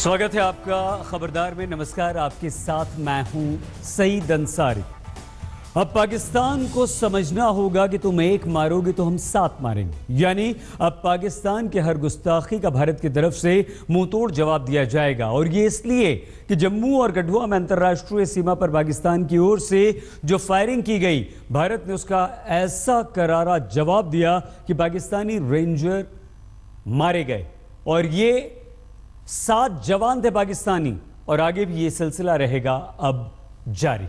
स्वागत है आपका खबरदार में। नमस्कार, आपके साथ मैं हूं सईद अंसारी। अब पाकिस्तान को समझना होगा कि तुम एक मारोगे तो हम सात मारेंगे। यानी अब पाकिस्तान के हर गुस्ताखी का भारत की तरफ से मुंहतोड़ जवाब दिया जाएगा। और ये इसलिए कि जम्मू और कठुआ में अंतर्राष्ट्रीय सीमा पर पाकिस्तान की ओर से जो फायरिंग की गई, भारत ने उसका ऐसा करारा जवाब दिया कि पाकिस्तानी रेंजर मारे गए। और ये 7 जवान थे पाकिस्तानी, और आगे भी ये सिलसिला रहेगा अब जारी।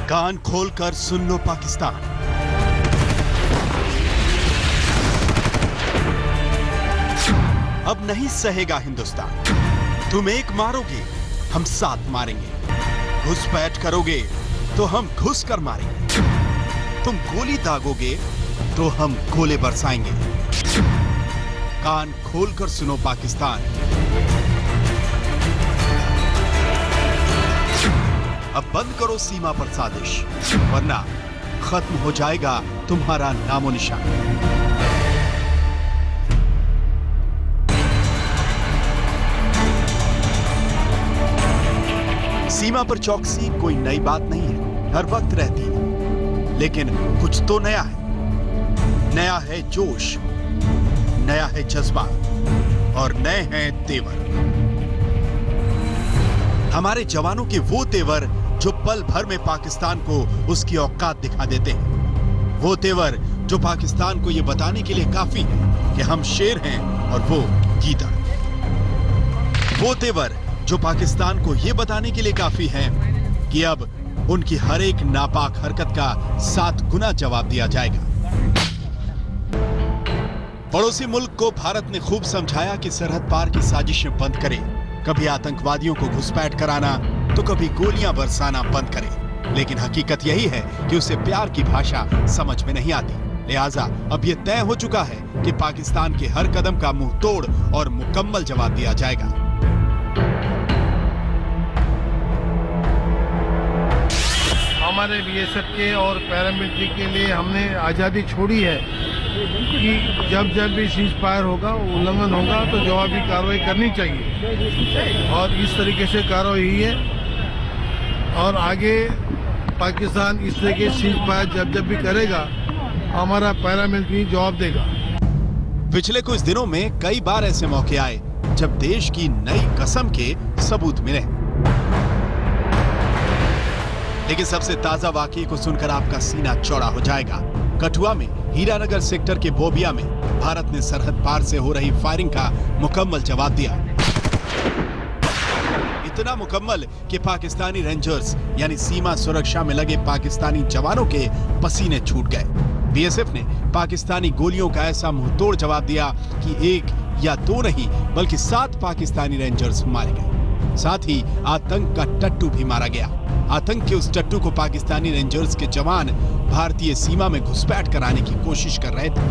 कान खोलकर सुन लो पाकिस्तान। अब नहीं सहेगा हिंदुस्तान। तुम एक मारोगे, हम 7 मारेंगे। घुसपैठ करोगे तो हम घुस कर मारेंगे। तुम गोली दागोगे तो हम गोले बरसाएंगे। कान खोलकर सुनो पाकिस्तान। अब बंद करो सीमा पर साजिश, वरना खत्म हो जाएगा तुम्हारा नामो निशान। सीमा पर चौकसी कोई नई बात नहीं है, हर वक्त रहती है। लेकिन कुछ तो नया है। नया है जोश, नया है जज्बा, और नए हैं तेवर। हमारे जवानों के वो तेवर जो पल भर में पाकिस्तान को उसकी औकात दिखा देते हैं। वो तेवर जो पाकिस्तान को ये बताने के लिए काफी है कि हम शेर हैं और वो गीदड़। वो तेवर जो पाकिस्तान को ये बताने के लिए काफी है कि अब उनकी हर एक नापाक हरकत का 7 गुना जवाब दिया जाएगा। पड़ोसी मुल्क को भारत ने खूब समझाया कि सरहद पार की साजिशें बंद करे। कभी आतंकवादियों को घुसपैठ कराना तो कभी गोलियां बरसाना बंद करे। लेकिन हकीकत यही है कि उसे प्यार की भाषा समझ में नहीं आती। लिहाजा अब यह तय हो चुका है कि पाकिस्तान के हर कदम का मुंह तोड़ और मुकम्मल जवाब दिया जाएगा। हमारे बीएसएफ के और पैरामिलिट्री के लिए हमने आज़ादी छोड़ी है कि जब जब भी सीज फायर होगा, उल्लंघन होगा, तो जवाबी कार्रवाई करनी चाहिए। और इस तरीके से कार्रवाई हुई है। और आगे पाकिस्तान इस तरह के सीज फायर जब जब भी करेगा, हमारा पैरामिलिट्री जवाब देगा। पिछले कुछ दिनों में कई बार ऐसे मौके आए जब देश की नई कसम के सबूत मिले। लेकिन सबसे ताजा वाकये को सुनकर आपका सीना चौड़ा हो जाएगा। कठुआ में हीरानगर सेक्टर के बोबिया में भारत ने सरहद पार से हो रही फायरिंग का मुकम्मल जवाब दिया। इतना मुकम्मल कि पाकिस्तानी रेंजर्स यानी सीमा सुरक्षा में लगे पाकिस्तानी जवानों के पसीने छूट गए। बीएसएफ ने पाकिस्तानी गोलियों का ऐसा मुंहतोड़ जवाब दिया कि 1 या 2 नहीं बल्कि 7 पाकिस्तानी रेंजर्स मारे गए। साथ ही आतंक का टट्टू भी मारा गया। आतंक के उस टट्टू को पाकिस्तानी रेंजर्स के जवान भारतीय सीमा में घुसपैठ कराने की कोशिश कर रहे थे।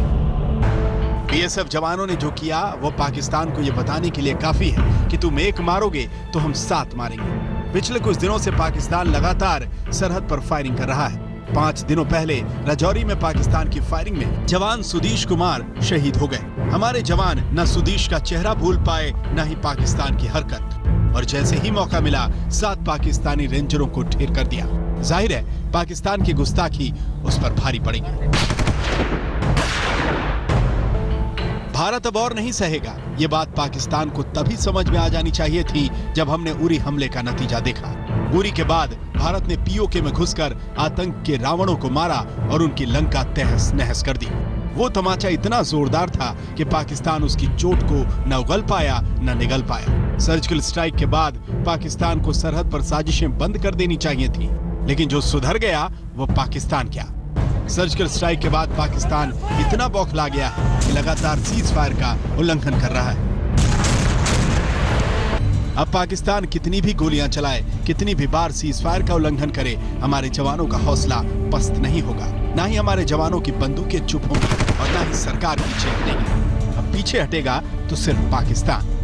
बीएसएफ जवानों ने जो किया वो पाकिस्तान को यह बताने के लिए काफी है कि तुम एक मारोगे तो हम 7 मारेंगे। पिछले कुछ दिनों से पाकिस्तान लगातार सरहद पर फायरिंग कर रहा है। 5 दिनों पहले राजौरी में पाकिस्तान की फायरिंग में जवान सुदीश कुमार शहीद हो गए। हमारे जवान न सुदीश का चेहरा भूल पाए न ही पाकिस्तान की हरकत, और जैसे ही मौका मिला 7 पाकिस्तानी रेंजरों को ढेर कर दिया। जाहिर है पाकिस्तान की गुस्ताखी उस पर भारी पड़ेगी। भारत अब और नहीं सहेगा। ये बात पाकिस्तान को तभी समझ में आ जानी चाहिए थी जब हमने उरी हमले का नतीजा देखा। उरी के बाद भारत ने पीओके में घुसकर आतंक के रावणों को मारा और उनकी लंका तहस नहस कर दी। वो तमाचा इतना जोरदार था कि पाकिस्तान उसकी चोट को न उगल पाया न निगल पाया। सर्जिकल स्ट्राइक के बाद पाकिस्तान को सरहद पर साजिशें बंद कर देनी चाहिए थी, लेकिन जो सुधर गया वो पाकिस्तान क्या। सर्जिकल स्ट्राइक के बाद पाकिस्तान इतना बौखला गया कि लगातार सीज फायर का उल्लंघन कर रहा है। अब पाकिस्तान कितनी भी गोलियां चलाए, कितनी भी बार सीज फायर का उल्लंघन करे, हमारे जवानों का हौसला पस्त नहीं होगा। ना ही हमारे जवानों की बंदूकें चुप होंगी और ना ही सरकार पीछे हटेगी। अब पीछे हटेगा तो सिर्फ पाकिस्तान।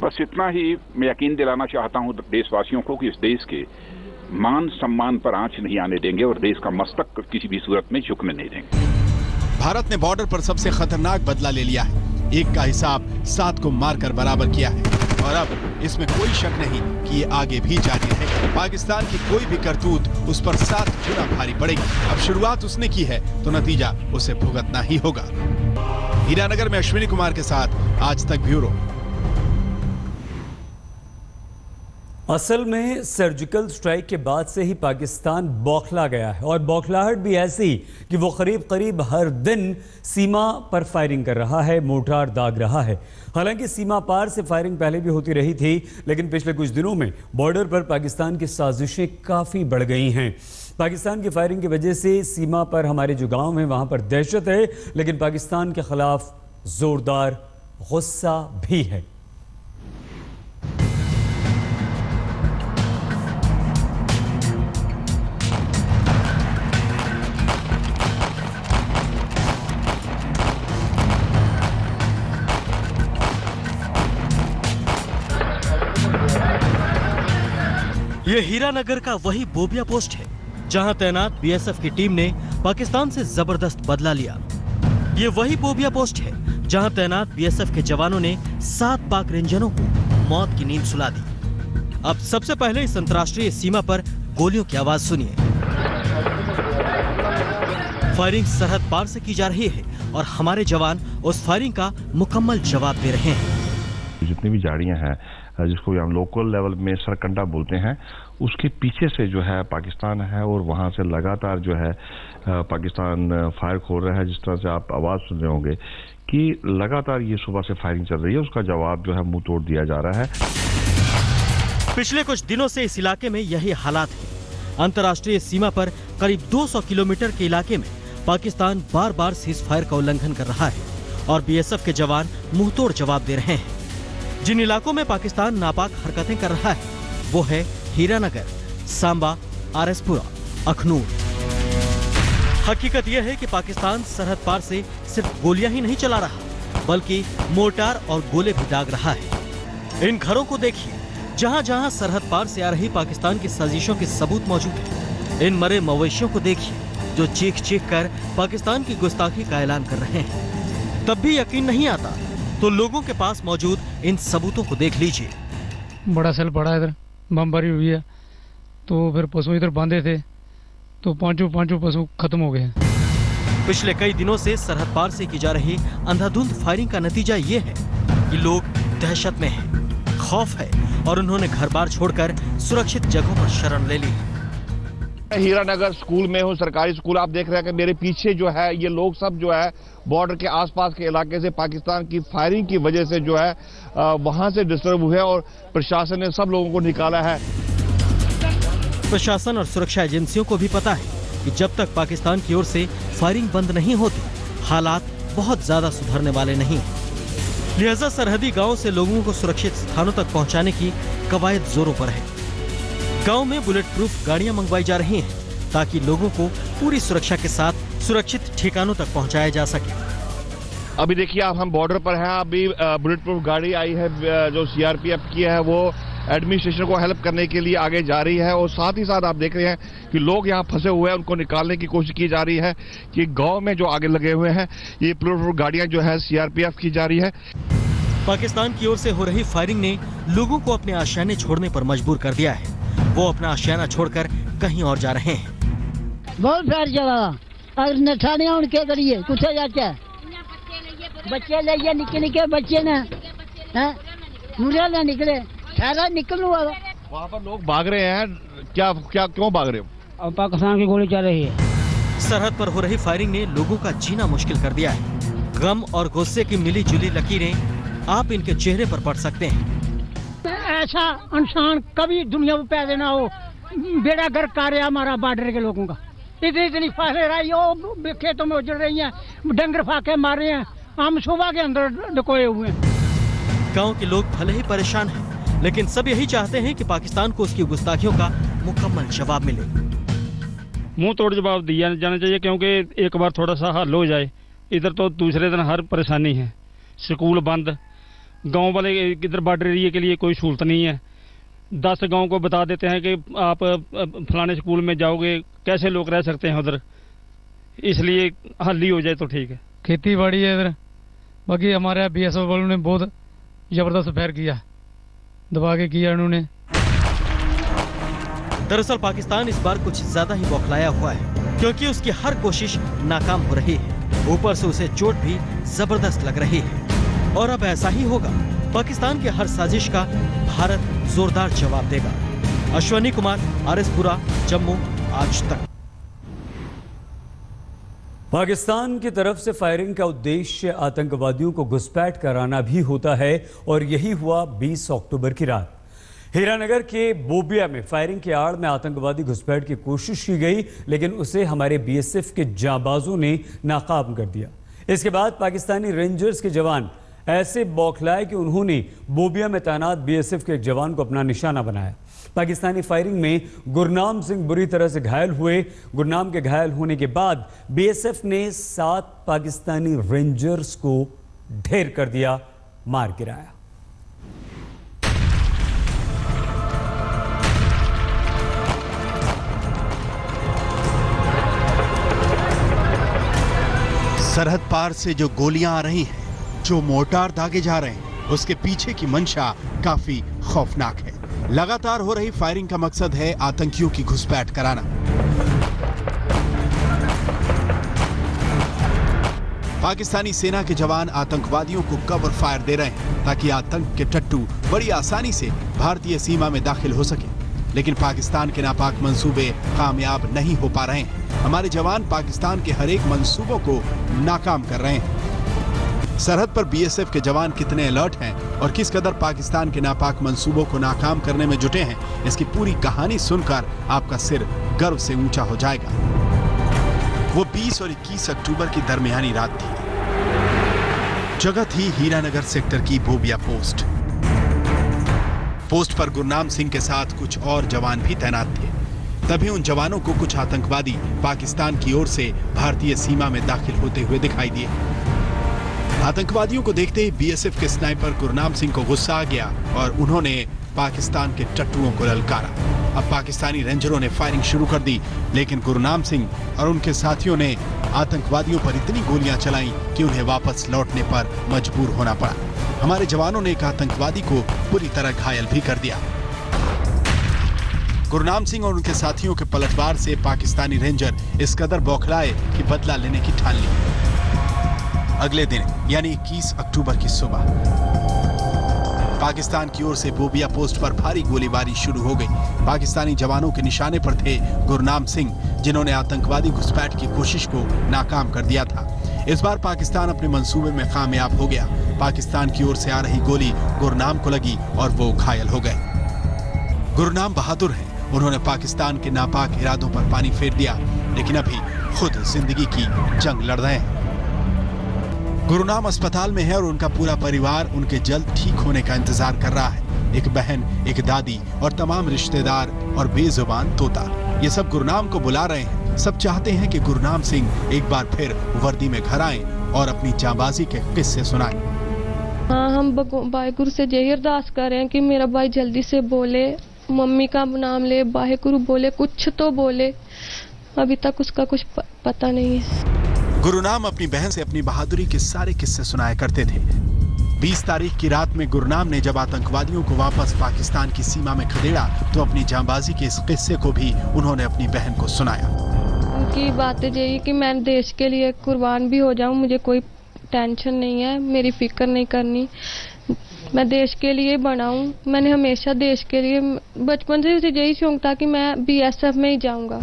बस इतना ही मैं यकीन दिलाना चाहता हूं देशवासियों को कि इस देश के मान सम्मान पर आंच नहीं आने देंगे और देश का मस्तक किसी भी सूरत में झुकने नहीं देंगे। भारत ने बॉर्डर पर सबसे खतरनाक बदला ले लिया है। एक का हिसाब 7 को मारकर बराबर किया है और अब इसमें कोई शक नहीं कि ये आगे भी जारी रहेगा। पाकिस्तान की कोई भी करतूत उस पर 7 गुना भारी पड़ेगी। अब शुरुआत उसने की है तो नतीजा उसे भुगतना ही होगा। हीरानगर में अश्विनी कुमार के साथ आज तक ब्यूरो। असल में सर्जिकल स्ट्राइक के बाद से ही पाकिस्तान बौखला गया है और बौखलाहट भी ऐसी कि वो करीब करीब हर दिन सीमा पर फायरिंग कर रहा है, मोर्टार दाग रहा है। हालांकि सीमा पार से फायरिंग पहले भी होती रही थी, लेकिन पिछले कुछ दिनों में बॉर्डर पर पाकिस्तान की साजिशें काफ़ी बढ़ गई हैं। पाकिस्तान की फायरिंग की वजह से सीमा पर हमारे जो गाँव हैं वहाँ पर दहशत है, लेकिन पाकिस्तान के खिलाफ ज़ोरदार गुस्सा भी है। ये हीरानगर का वही बोबिया पोस्ट है जहां तैनात बीएसएफ की टीम ने पाकिस्तान से जबरदस्त बदला लिया। ये वही बोबिया पोस्ट है जहां तैनात बीएसएफ के जवानों ने 7 पाक रेंजरों को मौत की नींद सुला दी। अब सबसे पहले इस अंतर्राष्ट्रीय सीमा पर गोलियों की आवाज सुनिए। फायरिंग सरहद पार से की जा रही है और हमारे जवान उस फायरिंग का मुकम्मल जवाब दे रहे हैं। जितनी भी झाड़ियां हैं, जिसको हम लोकल लेवल में सरकंडा बोलते हैं, उसके पीछे से जो है पाकिस्तान है और वहां से लगातार जो है पाकिस्तान फायर खोल रहा है। जिस तरह से आप आवाज सुन रहे होंगे कि लगातार ये सुबह से फायरिंग चल रही है, उसका जवाब जो है मुंह तोड़ दिया जा रहा है। पिछले कुछ दिनों से इस इलाके में यही हालात है। अंतर्राष्ट्रीय सीमा पर करीब 200 किलोमीटर के इलाके में पाकिस्तान बार बार सीज फायर का उल्लंघन कर रहा है और बीएसएफ के जवान मुंह तोड़ जवाब दे रहे हैं। जिन इलाकों में पाकिस्तान नापाक हरकतें कर रहा है वो है हीरानगर, सांबा, आरएसपुरा, अखनूर। हकीकत यह है कि पाकिस्तान सरहद पार से सिर्फ गोलियां ही नहीं चला रहा बल्कि मोर्टार और गोले भी दाग रहा है। इन घरों को देखिए जहां जहां सरहद पार से आ रही पाकिस्तान की साजिशों के सबूत मौजूद है। इन मरे मवेशियों को देखिए जो चीख चीख कर पाकिस्तान की गुस्ताखी का ऐलान कर रहे हैं। तब भी यकीन नहीं आता तो लोगों के पास मौजूद इन सबूतों को देख लीजिए। बड़ा सेल पड़ा इधर, बमबारी हुई है, तो फिर पशु इधर बांधे थे तो पांचों पशु खत्म हो गए। पिछले कई दिनों से सरहद पार से की जा रही अंधाधुंध फायरिंग का नतीजा ये है कि लोग दहशत में हैं, खौफ है और उन्होंने घर बार छोड़कर सुरक्षित जगहों पर शरण ले ली। हीरानगर स्कूल में हूँ, सरकारी स्कूल। आप देख रहे हैं कि मेरे पीछे जो है ये लोग सब जो है बॉर्डर के आसपास के इलाके से पाकिस्तान की फायरिंग की वजह से जो है वहां से डिस्टर्ब हुए और प्रशासन ने सब लोगों को निकाला है। प्रशासन और सुरक्षा एजेंसियों को भी पता है कि जब तक पाकिस्तान की ओर से फायरिंग बंद नहीं होती हालात बहुत ज्यादा सुधरने वाले नहीं। लिहाजा सरहदी गाँव से लोगों को सुरक्षित स्थानों तक पहुँचाने की कवायद जोरों पर है। गांव में बुलेट प्रूफ गाड़ियां मंगवाई जा रही हैं ताकि लोगों को पूरी सुरक्षा के साथ सुरक्षित ठिकानों तक पहुंचाया जा सके। अभी देखिए आप हम बॉर्डर पर हैं। अभी बुलेट प्रूफ गाड़ी आई है जो सीआरपीएफ की है, वो एडमिनिस्ट्रेशन को हेल्प करने के लिए आगे जा रही है और साथ ही साथ आप देख रहे हैं कि लोग यहाँ फंसे हुए हैं, उनको निकालने की कोशिश की जा रही है। कि गाँव में जो आगे लगे हुए हैं ये बुलेट प्रूफ गाड़ियाँ जो है सीआरपीएफ की जा रही है। पाकिस्तान की ओर से हो रही फायरिंग ने लोगों को अपने आशियाने छोड़ने पर मजबूर कर दिया है। वो अपना आशियाना छोड़कर कहीं और जा रहे हैं। बहुत सारी जगह और नठाने उनके करिए कुछ जाते बच्चे ले निके निके बच्चे ने मुझे ना निकले ठहरा निकल वाला। वहाँ पर लोग भाग रहे हैं, क्या क्या क्यों भाग रहे हो? अब पाकिस्तान की गोली चल रही है। सरहद पर हो रही फायरिंग ने लोगों का जीना मुश्किल कर दिया है। गम और गुस्से की मिली जुली लकीरें आप इनके चेहरे पर पढ़ सकते हैं। ऐसा इंसान कभी दुनिया में पैदा ना हो। बेड़ा गर्क कर रहा हमारा बॉर्डर के लोगों का। इतनी फायर आई हो, खेतों में उजड़ रही हैं, डंगर फाके मार रहे हैं, हम सुबह के अंदर डकोए हुए हैं। गांव के लोग भले ही परेशान हैं, लेकिन सब यही चाहते हैं कि पाकिस्तान को उसकी गुस्ताखियों का मुकम्मल जवाब मिले। मुंह तोड़ जवाब दिया जाना चाहिए क्योंकि एक बार थोड़ा सा हल हो जाए। इधर तो दूसरे दिन हर परेशानी है, स्कूल बंद, गांव वाले इधर बॉर्डर एरिया के लिए कोई सहूलत नहीं है, 10 गांव को बता देते हैं कि आप फलाने स्कूल में जाओगे, कैसे लोग रह सकते हैं उधर, इसलिए हल ही हो जाए तो ठीक है। खेती बाड़ी है इधर, बाकी हमारे बीएसएफ वालों ने बहुत जबरदस्त फायर किया, दबा के किया उन्होंने। दरअसल पाकिस्तान इस बार कुछ ज्यादा ही बौखलाया हुआ है, क्योंकि उसकी हर कोशिश नाकाम हो रही है। ऊपर से उसे चोट भी जबरदस्त लग रही है, और अब ऐसा ही होगा। पाकिस्तान की हर साजिश का भारत जोरदार जवाब देगा। अश्वनी कुमार, आरएसपुरा, जम्मू, आज तक। पाकिस्तान की तरफ से फायरिंग का उद्देश्य आतंकवादियों को घुसपैठ कराना भी होता है, और यही हुआ 20 अक्टूबर की रात। हीरानगर के बोबिया में फायरिंग के आड़ में आतंकवादी घुसपैठ की कोशिश की गई, लेकिन उसे हमारे बीएसएफ के जांबाजों ने नाकाम कर दिया। इसके बाद पाकिस्तानी रेंजर्स के जवान ऐसे बौखलाए कि उन्होंने बोबिया में तैनात बीएसएफ के एक जवान को अपना निशाना बनाया। पाकिस्तानी फायरिंग में गुरनाम सिंह बुरी तरह से घायल हुए। गुरनाम के घायल होने के बाद बीएसएफ ने 7 पाकिस्तानी रेंजर्स को ढेर कर दिया, मार गिराया। सरहद पार से जो गोलियां आ रही हैं, जो मोर्टार दागे जा रहे हैं, उसके पीछे की मंशा काफी खौफनाक है। लगातार हो रही फायरिंग का मकसद है आतंकियों की घुसपैठ कराना। पाकिस्तानी सेना के जवान आतंकवादियों को कवर फायर दे रहे हैं, ताकि आतंक के टट्टू बड़ी आसानी से भारतीय सीमा में दाखिल हो सके। लेकिन पाकिस्तान के नापाक मंसूबे कामयाब नहीं हो पा रहे हैं। हमारे जवान पाकिस्तान के हर एक मंसूबों को नाकाम कर रहे हैं। सरहद पर बीएसएफ के जवान कितने अलर्ट हैं और किस कदर पाकिस्तान के नापाक मंसूबों को नाकाम करने में जुटे हैं, इसकी पूरी कहानी सुनकर आपका सिर गर्व से ऊंचा हो जाएगा। वो 20 और 21 अक्टूबर की दरमियानी रात थी। जगह थी हीरानगर सेक्टर की बोबिया पोस्ट। पोस्ट पर गुरनाम सिंह के साथ कुछ और जवान भी तैनात थे। तभी उन जवानों को कुछ आतंकवादी पाकिस्तान की ओर से भारतीय सीमा में दाखिल होते हुए दिखाई दिए। आतंकवादियों को देखते ही बीएसएफ के स्नाइपर गुरनाम सिंह को गुस्सा आ गया और उन्होंने पाकिस्तान के टट्टुओं को ललकारा। अब पाकिस्तानी रेंजरों ने फायरिंग शुरू कर दी, लेकिन गुरनाम सिंह और उनके साथियों ने आतंकवादियों पर इतनी गोलियां चलाई कि उन्हें वापस लौटने पर मजबूर होना पड़ा। हमारे जवानों ने एक आतंकवादी को पूरी तरह घायल भी कर दिया। गुरनाम सिंह और उनके साथियों के पलटवार से पाकिस्तानी रेंजर इस कदर बौखलाए कि बदला लेने की ठान ली। अगले दिन यानी 21 अक्टूबर की सुबह पाकिस्तान की ओर से बोबिया पोस्ट पर भारी गोलीबारी शुरू हो गई। पाकिस्तानी जवानों के निशाने पर थे गुरनाम सिंह, जिन्होंने आतंकवादी घुसपैठ की कोशिश को नाकाम कर दिया था। इस बार पाकिस्तान अपने मंसूबे में कामयाब हो गया। पाकिस्तान की ओर से आ रही गोली गुरनाम को लगी और वो घायल हो गए। गुरनाम बहादुर हैं, उन्होंने पाकिस्तान के नापाक इरादों पर पानी फेर दिया, लेकिन अभी खुद जिंदगी की जंग लड़ रहे हैं। गुरनाम अस्पताल में है और उनका पूरा परिवार उनके जल्द ठीक होने का इंतजार कर रहा है। एक बहन, एक दादी और तमाम रिश्तेदार और बेजुबान तोता, ये सब गुरनाम को बुला रहे हैं। सब चाहते हैं कि गुरनाम सिंह एक बार फिर वर्दी में घर आएं और अपनी जांबाजी के किस्से सुनाएं। हाँ, हम वाहेगुरु से यही अरदास कर रहे हैं कि मेरा भाई जल्दी से बोले, मम्मी का नाम ले, वाहेगुरु बोले, कुछ तो बोले। अभी तक उसका कुछ पता नहीं है। गुरनाम अपनी बहन से अपनी बहादुरी के सारे किस्से सुनाया करते थे। 20 तारीख की रात में गुरनाम ने जब आतंकवादियों को वापस पाकिस्तान की सीमा में खदेड़ा, तो अपनी जांबाजी के इस किस्से को भी उन्होंने अपनी बहन को सुनाया। उनकी बात यही कि मैं देश के लिए कुर्बान भी हो जाऊं, मुझे कोई टेंशन नहीं है, मेरी फिक्र नहीं करनी, मैं देश के लिए बनाऊं। मैंने हमेशा देश के लिए, बचपन से उसे यही शौक था कि मैं बीएसएफ में ही जाऊंगा।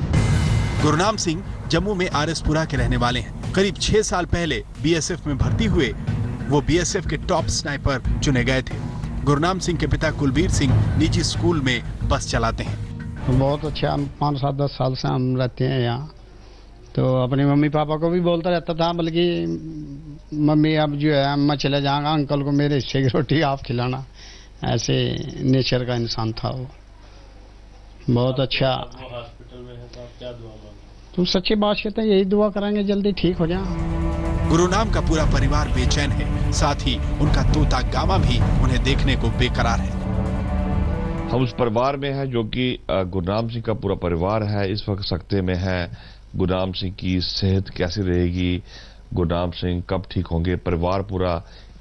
गुरनाम सिंह जम्मू में आरएसपुरा के रहने वाले हैं। करीब 6 साल पहले बीएसएफ में भर्ती हुए वो बीएसएफ के टॉप स्नाइपर चुने गए थे। गुरनाम सिंह के पिता कुलबीर सिंह निजी स्कूल में बस चलाते हैं। बहुत अच्छा, 5, 7, 10 साल से हम रहते हैं यहाँ। तो अपने मम्मी पापा को भी बोलता रहता था, बल्कि मम्मी अब जो है मैं चले जाऊँगा, अंकल को मेरे हिस्से की रोटी आप खिलाना। ऐसे नेचर का इंसान था वो, बहुत अच्छा। हॉस्पिटल में है तो आप क्या दुआ मांगते? तुम सच्ची बात कहते हैं, यही दुआ करेंगे जल्दी ठीक हो जाए। गुरनाम का पूरा परिवार बेचैन है, साथ ही उनका तोता गामा भी उन्हें देखने को बेकरार है। हम उस परिवार में हैं जो कि गुरनाम सिंह का पूरा परिवार है, इस वक्त सख्ते में है। गुरनाम सिंह की सेहत कैसी रहेगी, गुरनाम सिंह कब ठीक होंगे, परिवार पूरा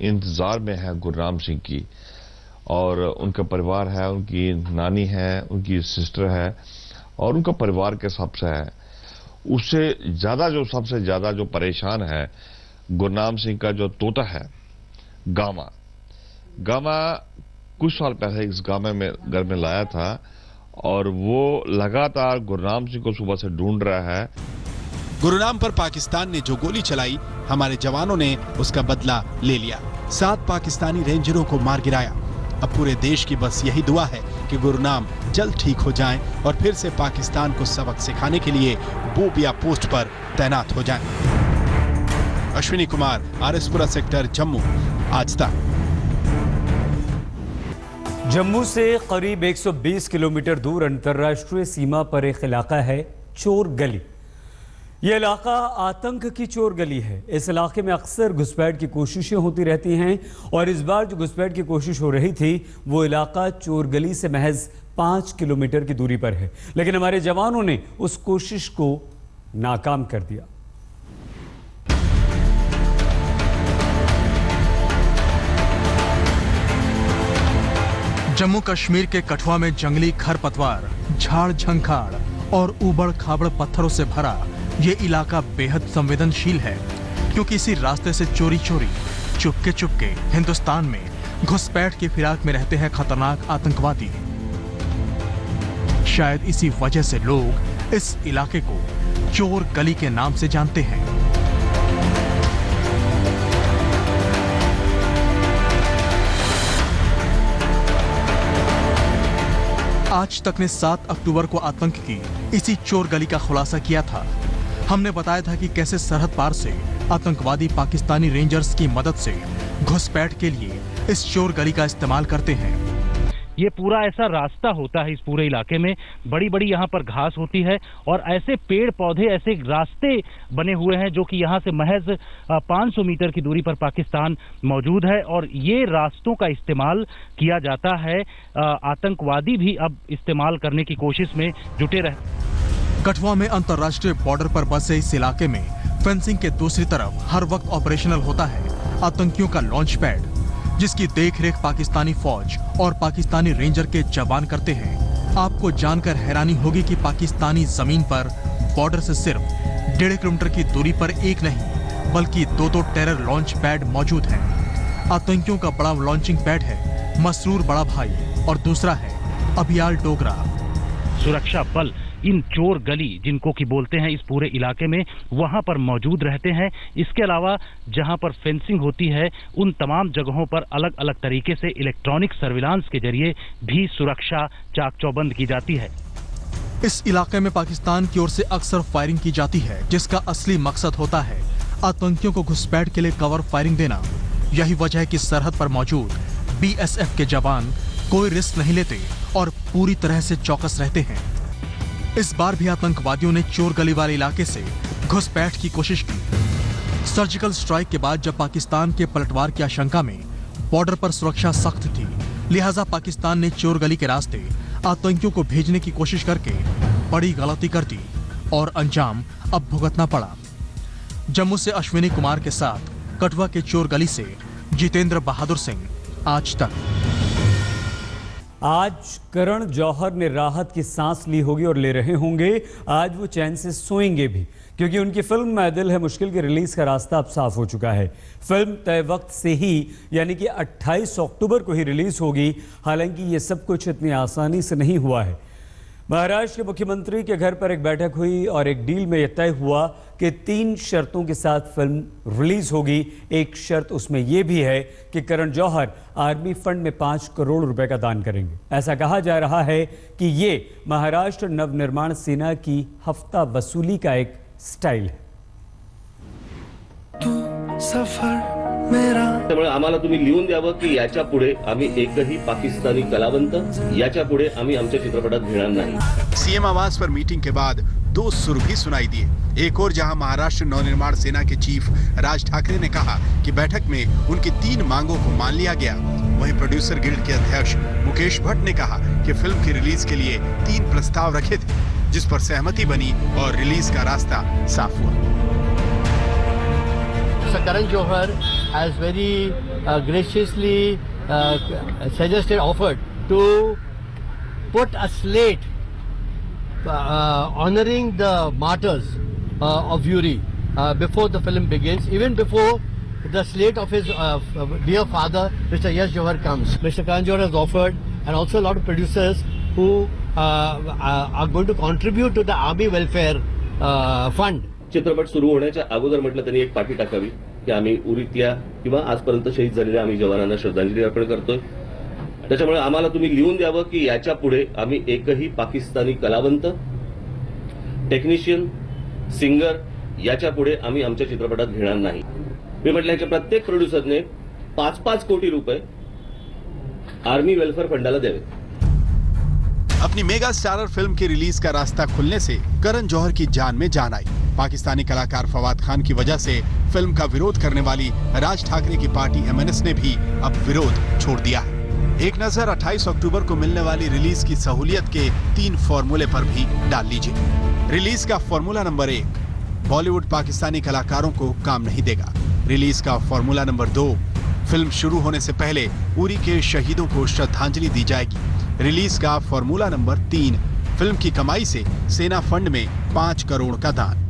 इंतजार में है गुरनाम सिंह की। और उनका परिवार है, उनकी नानी है, उनकी सिस्टर है और उनका परिवार के सबसे है। उससे ज्यादा जो सबसे ज्यादा जो परेशान है गुरनाम सिंह का जो तोता है गामा। कुछ साल पहले इस गामा में घर में लाया था और वो लगातार गुरनाम सिंह को सुबह से ढूंढ रहा है। गुरुनाम पर पाकिस्तान ने जो गोली चलाई, हमारे जवानों ने उसका बदला ले लिया। 7 पाकिस्तानी रेंजरों को मार गिराया। अब पूरे देश की बस यही दुआ है कि गुरुनाम जल्द ठीक हो जाएं और फिर से पाकिस्तान को सबक सिखाने के लिए बोबिया पोस्ट पर तैनात हो जाएं। अश्विनी कुमार, आरएसपुरा सेक्टर, जम्मू, आज तक। जम्मू से करीब 120 किलोमीटर दूर अंतर्राष्ट्रीय सीमा पर एक इलाका है चोर गली। यह इलाका आतंक की चोर गली है। इस इलाके में अक्सर घुसपैठ की कोशिशें होती रहती हैं और इस बार जो घुसपैठ की कोशिश हो रही थी वो इलाका चोर गली से महज 5 किलोमीटर की दूरी पर है, लेकिन हमारे जवानों ने उस कोशिश को नाकाम कर दिया। जम्मू कश्मीर के कठुआ में जंगली खरपतवार, झाड़ झंखाड़ और ऊबड़ खाबड़ पत्थरों से भरा ये इलाका बेहद संवेदनशील है, क्योंकि इसी रास्ते से चोरी चोरी चुपके हिंदुस्तान में घुसपैठ की फिराक में रहते हैं खतरनाक आतंकवादी। शायद इसी वजह से लोग इस इलाके को चोर गली के नाम से जानते हैं। आज तक ने 7 अक्टूबर को आतंक की इसी चोर गली का खुलासा किया था। हमने बताया था कि कैसे सरहद पार से आतंकवादी पाकिस्तानी रेंजर्स की मदद से घुसपैठ के लिए इस चोर गली का इस्तेमाल करते हैं। ये पूरा ऐसा रास्ता होता है इस पूरे इलाके में, बड़ी बड़ी यहाँ पर घास होती है और ऐसे पेड़ पौधे, ऐसे रास्ते बने हुए हैं जो कि यहाँ से महज 500 मीटर की दूरी पर पाकिस्तान मौजूद है और ये रास्तों का इस्तेमाल किया जाता है। आतंकवादी भी अब इस्तेमाल करने की कोशिश में जुटे रहे। कठुआ में अंतर्राष्ट्रीय बॉर्डर पर बसे इस इलाके में फेंसिंग के दूसरी तरफ हर वक्त ऑपरेशनल होता है आतंकियों का लॉन्च पैड, जिसकी देखरेख पाकिस्तानी फौज और पाकिस्तानी रेंजर के जवान करते हैं। आपको जानकर हैरानी होगी कि पाकिस्तानी जमीन पर बॉर्डर से सिर्फ 1.5 किलोमीटर की दूरी पर एक नहीं बल्कि 2 टेरर लॉन्च पैड मौजूद हैं। आतंकियों का बड़ा लॉन्चिंग पैड है मसरूर बड़ा भाई और दूसरा है अभियाल डोगरा। सुरक्षा बल इन चोर गली, जिनको की बोलते हैं, इस पूरे इलाके में वहां पर मौजूद रहते हैं। इसके अलावा जहां पर फेंसिंग होती है उन तमाम जगहों पर अलग अलग तरीके से इलेक्ट्रॉनिक सर्विलांस के जरिए भी सुरक्षा चाक चौबंद की जाती है। इस इलाके में पाकिस्तान की ओर से अक्सर फायरिंग की जाती है, जिसका असली मकसद होता है आतंकियों को घुसपैठ के लिए कवर फायरिंग देना। यही वजह है कि सरहद पर मौजूद BSF के जवान कोई रिस्क नहीं लेते और पूरी तरह से चौकस रहते हैं। इस बार भी आतंकवादियों ने चोर गली वाले इलाके से घुसपैठ की कोशिश की। सर्जिकल स्ट्राइक के बाद जब पाकिस्तान के पलटवार की आशंका में बॉर्डर पर सुरक्षा सख्त थी, लिहाजा पाकिस्तान ने चोर गली के रास्ते आतंकियों को भेजने की कोशिश करके बड़ी गलती कर दी और अंजाम अब भुगतना पड़ा। जम्मू से अश्विनी कुमार के साथ कठुआ के चोर गली से जितेंद्र बहादुर सिंह, आज तक। आज करण जौहर ने राहत की सांस ली होगी और ले रहे होंगे। आज वो चैन से सोएंगे भी, क्योंकि उनकी फिल्म मैं दिल है मुश्किल के रिलीज का रास्ता अब साफ हो चुका है। फिल्म तय वक्त से ही यानी कि 28 अक्टूबर को ही रिलीज होगी। हालांकि ये सब कुछ इतनी आसानी से नहीं हुआ है। महाराष्ट्र के मुख्यमंत्री के घर पर एक बैठक हुई और एक डील में यह तय हुआ कि 3 शर्तों के साथ फिल्म रिलीज होगी। एक शर्त उसमें यह भी है कि करण जौहर आर्मी फंड में 5 करोड़ रुपए का दान करेंगे। ऐसा कहा जा रहा है कि ये महाराष्ट्र नवनिर्माण सेना की हफ्ता वसूली का एक स्टाइल है। त्यामुळे आम्हाला तुम्ही लिहून द्यावं की याच्या पुढे आम्ही एकही पाकिस्तानी कलावंत याच्या पुढे आम्ही आमच्या चित्रपटात घेणार नाही। सीएम आवास पर मीटिंग के बाद 2 सुर भी सुनाई दिए। एक और जहां महाराष्ट्र नवनिर्माण सेना के चीफ राज ठाकरे ने कहा कि बैठक में उनकी 3 मांगों को मान लिया गया, वहीं प्रोड्यूसर गिल्ड के अध्यक्ष मुकेश भट्ट ने कहा कि फिल्म की रिलीज के लिए 3 प्रस्ताव रखे थे, जिस पर सहमति बनी और रिलीज का रास्ता साफ हुआ। Karan Johar has very graciously suggested, offered to put a slate honoring the martyrs of Uri before the film begins, even before the slate of his dear father, Mr. Yash Johar, comes. Mr. Karan Johar has offered, and also a lot of producers who are going to contribute to the Army Welfare Fund. चित्रपट सुरू होण्याच्या अगोदर म्हटलं त्यांनी एक पाठी टाकावी की आम्ही उरीतल्या किंवा आजपर्यंत शहीद झालेल्या आम्ही जवानांना श्रद्धांजली अर्पण करतोय. त्याच्यामुळे आम्हाला तुम्ही लिहून द्यावं की याच्या पुढे आम्ही एकही पाकिस्तानी कलावंत, टेक्निशियन, सिंगर याच्या पुढे आम्ही आमच्या चित्रपटात घेणार नाही. मी म्हटलं की प्रत्येक प्रोड्युसरने 5-5 कोटी रुपये आर्मी वेलफेअर फंडाला द्यावे. अपनी मेगा स्टारर फिल्म की रिलीज का रास्ता खुलने से करण जौहर की जान में जान आई. पाकिस्तानी कलाकार फवाद खान की वजह से फिल्म का विरोध करने वाली राज ठाकरे की पार्टी एमएनएस ने भी अब विरोध छोड़ दिया है. एक नजर 28 अक्टूबर को मिलने वाली रिलीज की सहूलियत के 3 फॉर्मूले पर भी डाल लीजिए. रिलीज का फॉर्मूला नंबर 1, बॉलीवुड पाकिस्तानी कलाकारों को काम नहीं देगा. रिलीज का फॉर्मूला नंबर 2, फिल्म शुरू होने से पहले उरी के शहीदों को श्रद्धांजलि दी जाएगी. रिलीज का फॉर्मूला नंबर 3, फिल्म की कमाई से सेना फंड में 5 करोड़ का दान.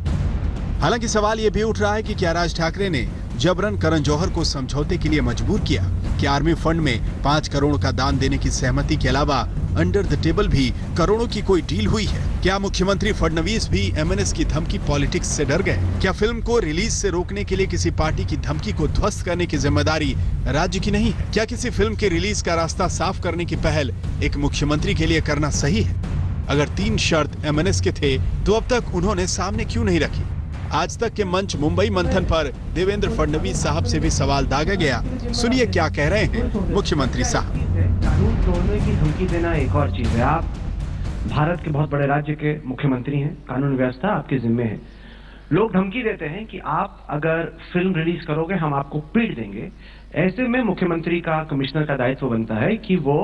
हालांकि सवाल यह भी उठ रहा है कि क्या राज ठाकरे ने जबरन करण जौहर को समझौते के लिए मजबूर किया कि आर्मी फंड में 5 करोड़ का दान देने की सहमति के अलावा अंडर द टेबल भी करोड़ों की कोई डील हुई है. क्या मुख्यमंत्री फडणवीस भी एमएनएस की धमकी पॉलिटिक्स से डर गए? क्या फिल्म को रिलीज से रोकने के लिए किसी पार्टी की धमकी को ध्वस्त करने की जिम्मेदारी राज्य की नहीं है? क्या किसी फिल्म के रिलीज का रास्ता साफ करने की पहल एक मुख्यमंत्री के लिए करना सही है? अगर 3 शर्त एमएनएस के थे तो अब तक उन्होंने सामने क्यों नहीं रखी? आज तक के मंच मुंबई मंथन पर देवेंद्र फडणवीस साहब से भी सवाल दागा गया. सुनिए क्या कह रहे हैं मुख्यमंत्री साहब. कानून तोड़ने की धमकी देना एक और चीज है. आप भारत के बहुत बड़े राज्य के मुख्यमंत्री हैं, कानून व्यवस्था आपके जिम्मे है. लोग धमकी देते हैं कि आप अगर फिल्म रिलीज करोगे हम आपको पीट देंगे. ऐसे में मुख्यमंत्री का, कमिश्नर का दायित्व बनता है कि वो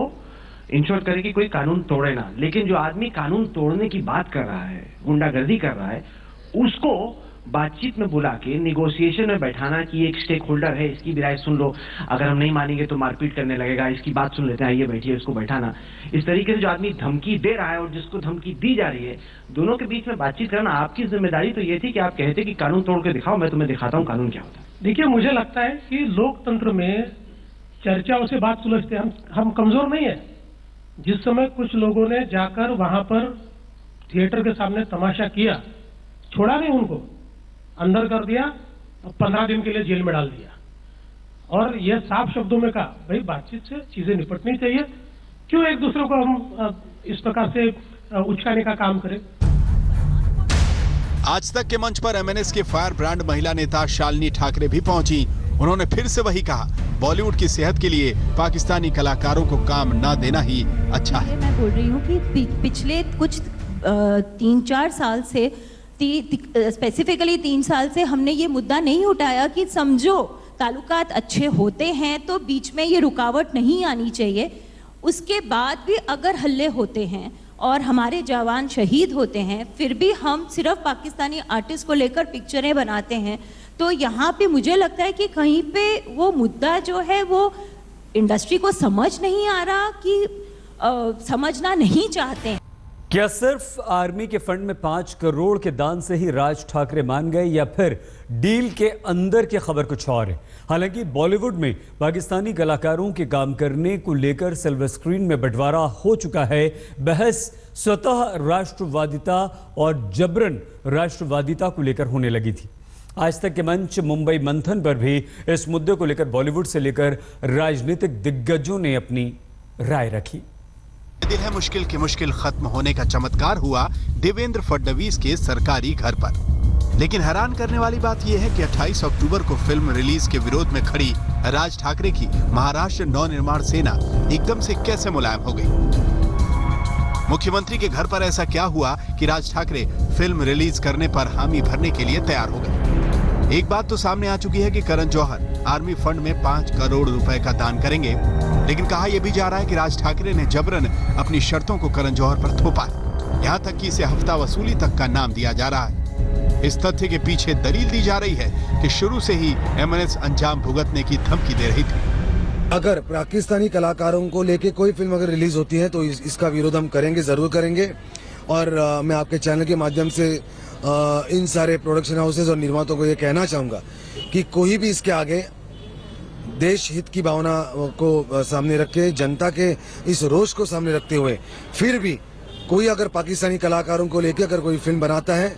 इंश्योर करे कि कोई कानून तोड़े ना. लेकिन जो आदमी कानून तोड़ने की बात कर रहा है, गुंडागर्दी कर रहा है, उसको बातचीत में बुला के निगोशिएशन में बैठाना कि एक स्टेक होल्डर है, इसकी भी राय सुन लो, अगर हम नहीं मानेंगे तो मारपीट करने लगेगा, इसकी बात सुन लेते हैं, आइए बैठिए, इसको बैठाना. इस तरीके से जो आदमी धमकी दे रहा है और जिसको धमकी दी जा रही है, दोनों के बीच में बातचीत करना आपकी जिम्मेदारी तो ये थी कि आप कहते कि कानून तोड़ के दिखाओ, मैं तुम्हें दिखाता हूँ कानून क्या होता है. देखिए, मुझे लगता है कि लोकतंत्र में चर्चाओं से बात सुलझते हैं. हम कमजोर नहीं है. जिस समय कुछ लोगों ने जाकर वहां पर थिएटर के सामने तमाशा किया, छोड़ा नहीं उनको, अंदर कर दिया, 15 दिन के लिए जेल में डाल दिया. और यह साफ शब्दों में कहा, भाई बातचीत से चीजें निपटनी चाहिए, क्यों एक दूसरे को हम इस प्रकार से उचकाने का काम करें. आज तक के मंच पर एमएनएस के फायर ब्रांड महिला नेता शालिनी ठाकरे भी पहुंची. उन्होंने फिर से वही कहा, बॉलीवुड की सेहत के लिए पाकिस्तानी कलाकारों को काम ना देना ही अच्छा है. मैं बोल रही हूँ कि पिछले कुछ 3-4 साल से, स्पेसिफिकली 3 साल से हमने ये मुद्दा नहीं उठाया कि समझो ताल्लुकात अच्छे होते हैं तो बीच में ये रुकावट नहीं आनी चाहिए. उसके बाद भी अगर हल्ले होते हैं और हमारे जवान शहीद होते हैं, फिर भी हम सिर्फ पाकिस्तानी आर्टिस्ट को लेकर पिक्चरें बनाते हैं, तो यहाँ पे मुझे लगता है कि कहीं पे वो मुद्दा जो है वो इंडस्ट्री को समझ नहीं आ रहा कि समझना नहीं चाहते हैं. क्या सिर्फ आर्मी के फंड में 5 करोड़ के दान से ही राज ठाकरे मान गए या फिर डील के अंदर की खबर कुछ और है? हालांकि बॉलीवुड में पाकिस्तानी कलाकारों के काम करने को लेकर सिल्वर स्क्रीन में बंटवारा हो चुका है. बहस स्वतः राष्ट्रवादिता और जबरन राष्ट्रवादिता को लेकर होने लगी थी. आज तक के मंच मुंबई मंथन पर भी इस मुद्दे को लेकर बॉलीवुड से लेकर राजनीतिक दिग्गजों ने अपनी राय रखी. दिल है मुश्किल के मुश्किल खत्म होने का चमत्कार हुआ देवेंद्र फडणवीस के सरकारी घर पर. लेकिन हैरान करने वाली बात यह है कि 28 अक्टूबर को फिल्म रिलीज के विरोध में खड़ी राज ठाकरे की महाराष्ट्र नवनिर्माण सेना एकदम से कैसे मुलायम हो गई. मुख्यमंत्री के घर पर ऐसा क्या हुआ कि राज ठाकरे फिल्म रिलीज करने पर हामी भरने के लिए तैयार हो गए. एक बात तो सामने आ चुकी है कि करण जौहर आर्मी फंड में 5 करोड़ रुपए का दान करेंगे। लेकिन कहा यह भी जा रहा है कि राज ठाकरे ने जबरन अपनी शर्तों को करण जौहर पर थोपा है। यहाँ तक कि इसे हफ्ता वसूली तक का नाम दिया जा रहा है। इस तथ्य के पीछे दलील दी जा रही है कि शुरू से ही एमएनएस अंजाम भुगतने की धमकी दे रही थी। अगर पाकिस्तानी कलाकारों को लेके कोई फिल्म अगर रिलीज होती है तो इसका विरोध हम करेंगे, जरूर करेंगे। और मैं आपके चैनल के माध्यम से इन सारे प्रोडक्शन हाउसेज और निर्माताओं को ये कहना चाहूँगा कि कोई भी इसके आगे देश हित की भावना को सामने रखे, जनता के इस रोष को सामने रखते हुए फिर भी कोई अगर पाकिस्तानी कलाकारों को लेकर अगर कोई फिल्म बनाता है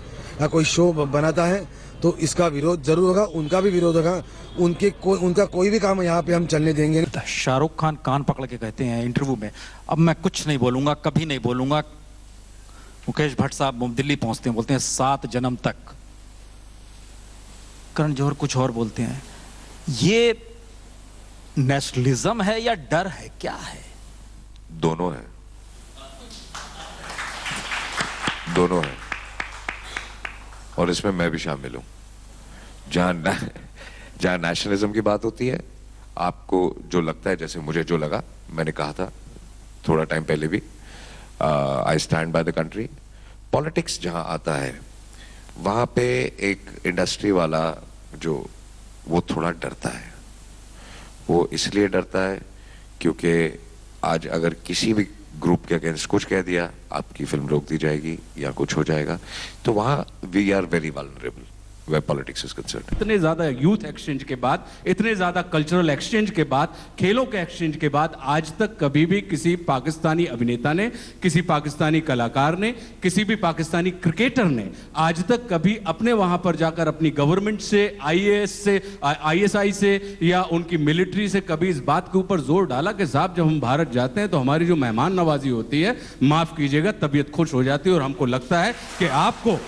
या कोई शो बनाता है तो इसका विरोध जरूर होगा, उनका भी विरोध होगा। उनका कोई भी काम यहाँ पे हम चलने देंगे। शाहरुख खान कान पकड़ के कहते हैं इंटरव्यू में, अब मैं कुछ नहीं बोलूंगा, कभी नहीं बोलूंगा। मुकेश भट्ट साहब दिल्ली पहुंचते हैं, बोलते हैं 7 जन्म तक। करण जौहर कुछ और बोलते हैं। ये नेशनलिज्म है या डर है, क्या है? दोनों है, दोनों है। और इसमें मैं भी शामिल हूं। जहां नेशनलिज्म की बात होती है, आपको जो लगता है, जैसे मुझे जो लगा, मैंने कहा था थोड़ा टाइम पहले भी, I stand by the country. Politics जहां आता है वहां पे एक इंडस्ट्री वाला जो वो थोड़ा डरता है। वो इसलिए डरता है क्योंकि आज अगर किसी भी ग्रुप के अगेंस्ट कुछ कह दिया, आपकी फिल्म रोक दी जाएगी या कुछ हो जाएगा। तो वहां we are very vulnerable where politics is concerned. इतने ज्यादा यूथ एक्सचेंज के बाद, इतने ज्यादा कल्चरल एक्सचेंज के बाद, खेलों के एक्सचेंज के बाद आज तक कभी भी किसी पाकिस्तानी अभिनेता ने, किसी पाकिस्तानी कलाकार ने, किसी भी पाकिस्तानी क्रिकेटर ने आज तक कभी अपने वहां पर जाकर अपनी गवर्नमेंट से, आईएएस से, आईएसआई से या उनकी मिलिट्री से कभी इस बात के ऊपर जोर डाला कि साहब जब हम भारत जाते हैं तो हमारी जो मेहमान नवाजी होती है, माफ कीजिएगा, तबीयत खुश हो जाती है और हमको लगता है कि आपको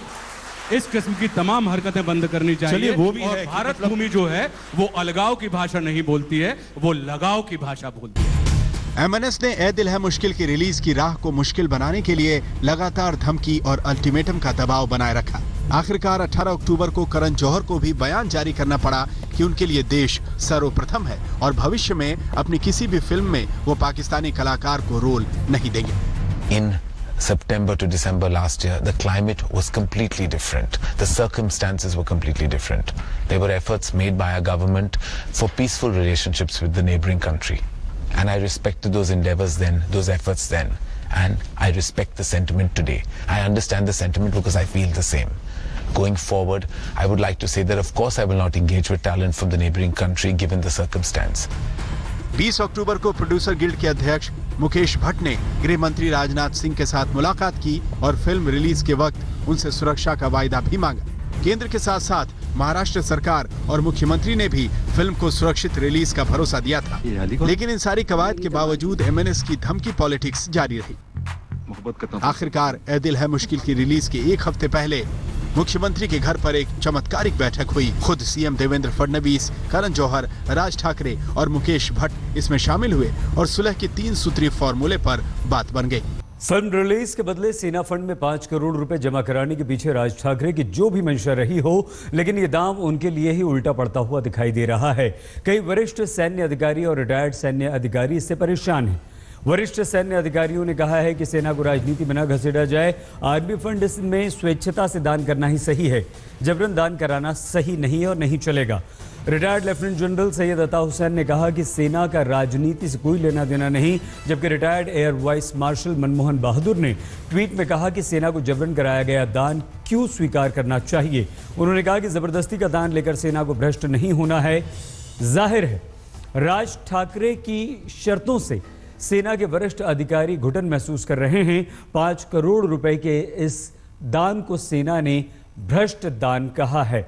इस किस्म की तमाम हरकतें बंद करनी चाहिए। वो भी और है भारत भूमि जो है वो अलगाव की भाषा नहीं बोलती है, वो लगाव की भाषा बोलती है। एमएनएस ने ए दिल है मुश्किल की रिलीज की राह को मुश्किल बनाने के लिए लगातार धमकी और अल्टीमेटम का दबाव बनाए रखा। आखिरकार 18 अक्टूबर को करण जौहर को भी बयान जारी करना पड़ा कि उनके लिए देश सर्वप्रथम है और भविष्य में अपनी किसी भी फिल्म में वो पाकिस्तानी कलाकार को रोल नहीं देंगे। September to December last year, the climate was completely different. The circumstances were completely different. There were efforts made by our government for peaceful relationships with the neighboring country. And I respected those endeavors then, those efforts then. And I respect the sentiment today. I understand the sentiment because I feel the same. Going forward, I would like to say that of course I will not engage with talent from the neighboring country given the circumstance. 20 अक्टूबर को producer guild के अध्यक्ष मुकेश भट्ट ने गृह मंत्री राजनाथ सिंह के साथ मुलाकात की और फिल्म रिलीज के वक्त उनसे सुरक्षा का वायदा भी मांगा। केंद्र के साथ साथ महाराष्ट्र सरकार और मुख्यमंत्री ने भी फिल्म को सुरक्षित रिलीज का भरोसा दिया था। लेकिन इन सारी कवायद के बावजूद एमएनएस की धमकी पॉलिटिक्स जारी रही। आखिरकार ए दिल है मुश्किल की रिलीज के एक हफ्ते पहले मुख्यमंत्री के घर पर एक चमत्कारिक बैठक हुई। खुद सीएम देवेंद्र फडणवीस, करण जौहर, राज ठाकरे और मुकेश भट्ट इसमें शामिल हुए और सुलह की 3 सूत्री फॉर्मूले पर बात बन गई। फिल्म रिलीज के बदले सेना फंड में 5 करोड़ रुपए जमा कराने के पीछे राज ठाकरे की जो भी मंशा रही हो, लेकिन ये दाम उनके लिए ही उल्टा पड़ता हुआ दिखाई दे रहा है। कई वरिष्ठ सैन्य अधिकारी और रिटायर्ड सैन्य अधिकारी इससे परेशान हैं। वरिष्ठ सैन्य अधिकारियों ने कहा है कि सेना को राजनीति में न घसीटा जाए। आर्मी फंड में स्वेच्छता से दान करना ही सही है, जबरन दान कराना सही नहीं है और नहीं चलेगा। रिटायर्ड लेफ्टिनेंट जनरल सैयद अता हुसैन ने कहा कि सेना का राजनीति से कोई लेना देना नहीं, जबकि retired air vice marshal Manmohan Bahadur ने ट्वीट में कहा कि सेना को जबरन कराया गया दान क्यों स्वीकार करना चाहिए। उन्होंने कहा कि जबरदस्ती का दान लेकर सेना को भ्रष्ट नहीं होना है। जाहिर है राज ठाकरे की शर्तों से सेना के वरिष्ठ अधिकारी घुटन महसूस कर रहे हैं। 5 करोड़ रुपए के इस दान को सेना ने भ्रष्ट दान कहा है।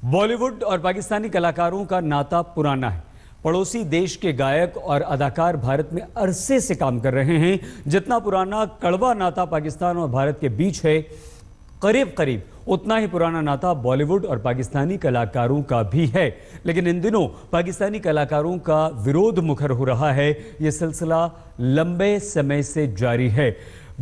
बॉलीवुड और पाकिस्तानी कलाकारों का नाता पुराना है। पड़ोसी देश के गायक और अदाकार भारत में अरसे से काम कर रहे हैं। जितना पुराना कड़वा नाता पाकिस्तान और भारत के बीच है, करीब करीब उतना ही पुराना नाता बॉलीवुड और पाकिस्तानी कलाकारों का भी है। लेकिन इन दिनों पाकिस्तानी कलाकारों का विरोध मुखर हो रहा है। यह सिलसिला लंबे समय से जारी है।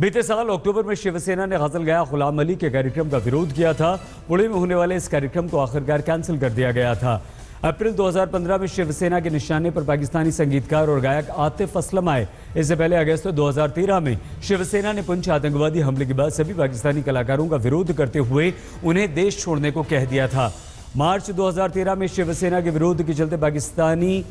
बीते साल अक्टूबर में शिवसेना ने गजल गाया गुलाम अली के कार्यक्रम का विरोध किया था। पुणे में होने वाले इस कार्यक्रम को आखिरकार कैंसिल कर दिया गया था। अप्रैल 2015 में शिवसेना के निशाने पर पाकिस्तानी संगीतकार और गायक आतिफ असलम आए। इससे पहले अगस्त 2013 में शिवसेना ने पुंछ आतंकवादी हमले के बाद सभी पाकिस्तानी कलाकारों का विरोध करते हुए उन्हें देश छोड़ने को कह दिया था। मार्च 2013 में शिवसेना के विरोध के चलते पाकिस्तानी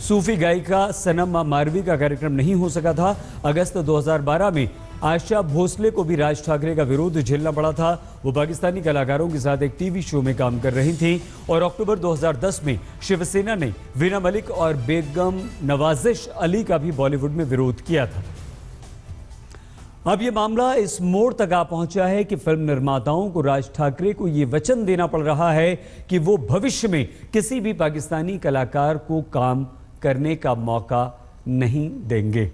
सूफी गायिका सनम मारवी का कार्यक्रम नहीं हो सका था। अगस्त 2012 में आशा भोसले को भी राज ठाकरे का विरोध झेलना पड़ा था। वो पाकिस्तानी कलाकारों के साथ एक टीवी शो में काम कर रही थी। और अक्टूबर 2010 में शिवसेना ने वीना मलिक और बेगम नवाजिश अली का भी बॉलीवुड में विरोध किया था। अब ये मामला इस मोड़ तक आ पहुंचा है कि फिल्म निर्माताओं को राज ठाकरे को ये वचन देना पड़ रहा है कि वो भविष्य में किसी भी पाकिस्तानी कलाकार को काम करने का मौका नहीं देंगे।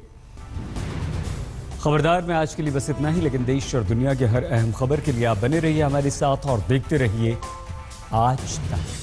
खबरदार में आज के लिए बस इतना ही, लेकिन देश और दुनिया के हर अहम खबर के लिए आप बने रहिए हमारे साथ और देखते रहिए आज तक।